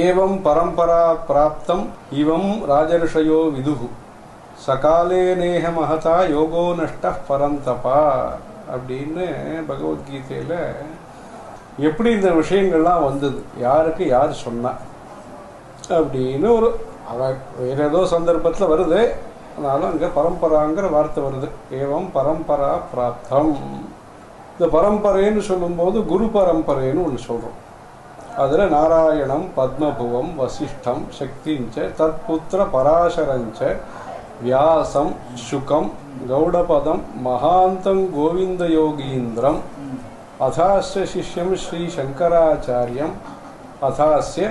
ஏவம் பரம்பரா பிராப்தம் இவம் ராஜர்ஷயோ விதுகு சகாலே நேஹ மகதா யோகோ நஷ்ட பரந்தபா அப்படின்னு பகவத்கீதையில எப்படி இந்த விஷயங்கள்லாம் வந்தது, யாருக்கு யார் சொன்னா அப்படின்னு ஒரு வேற ஏதோ சந்தர்ப்பத்தில் வருது. அதனால அங்கே பரம்பராங்கிற வார்த்தை வருது. ஏவம் பரம்பரா பிராப்தம். இந்த பரம்பரைன்னு சொல்லும்போது குரு பரம்பரைன்னு ஒன்று சொல்கிறோம். அதில் நாராயணம், பத்மபுவம், வசிஷ்டம், சக்திஞ்ச, தத்புத்திர பராசரஞ்ச, வியாசம், சுகம், கௌடபதம், மகாந்தம், கோவிந்த யோகீந்திரம், அதாஸ்ய சிஷ்யம் ஸ்ரீ சங்கராச்சாரியம், அதாஸ்ய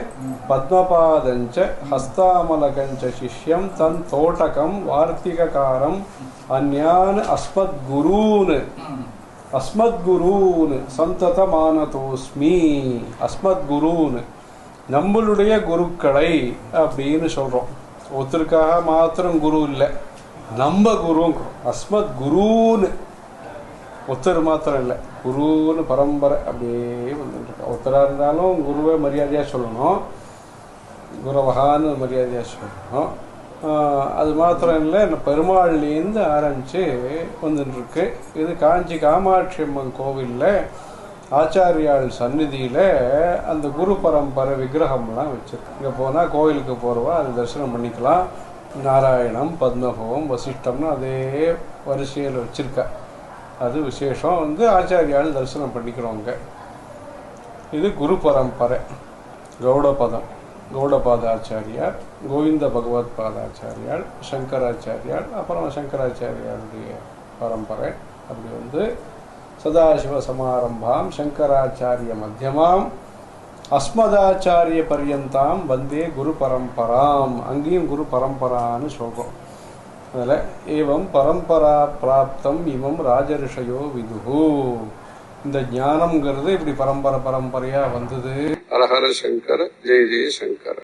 பத்மபாதஞ்ச ஹஸ்தாமலகஞ்ச சிஷ்யம் தன் தோட்டகம் வார்த்திகாரம் அந்யான் அஸ்மத்குரூன் சந்ததமானதோஸ்மி. அஸ்மத்குரூன் நம்மளுடைய குருக்களை அப்படின்னு சொல்கிறோம். ஒருத்தருக்காக மாத்திரம் குரு இல்லை, நம்ம குருங்க. அஸ்மத்குரூன்னு ஒருத்தர் மாத்திரம் இல்லை, குருன்னு பரம்பரை அப்படியே வந்துட்டு. ஒருத்தராக இருந்தாலும் குருவை மரியாதையாக சொல்லணும், குருவகான்னு மரியாதையாக சொல்லணும். அது மாத்திரம் இல்லை, பெருமாள்லேருந்து ஆரம்பித்து வந்துட்டுருக்கு. இது காஞ்சி காமாட்சி அம்மன் கோவிலில் ஆச்சாரியாள் சந்நிதியில் அந்த குரு பரம்பரை விக்கிரகம்லாம் வச்சுருக்கு. இங்கே போனால் கோவிலுக்கு போகிறவா அது தரிசனம் பண்ணிக்கலாம். நாராயணம், பத்மபுவம், வசிஷ்டம்னு அதே வரிசையில் வச்சுருக்கா. அது விசேஷம். ஆச்சாரியால் தரிசனம் பண்ணிக்கிறோங்க. இது குரு பரம்பரை. கௌடபதம் கௌடபாதாச்சாரியார், கோவிந்த பகவத் பாதாச்சாரியார், சங்கராச்சாரியார், அப்புறம் சங்கராச்சாரியாருடைய பரம்பரை. அப்படி சதாசிவ சமாரம்பாம் சங்கராச்சாரிய மத்தியமாம் அஸ்மதாச்சாரிய பர்யந்தாம் வந்தே குரு பரம்பராம். அங்கேயும் குரு பரம்பரான்னு சொல்கிறோம். அதில் ஏவம் பரம்பரா பிராப்தம் இவம் ராஜர்ஷயோ விதுகு. இந்த ஞானம்ங்கிறது இப்படி பரம்பரையாக வந்தது. ஹரஹர சங்கர, ஜெய ஜெய சங்கர.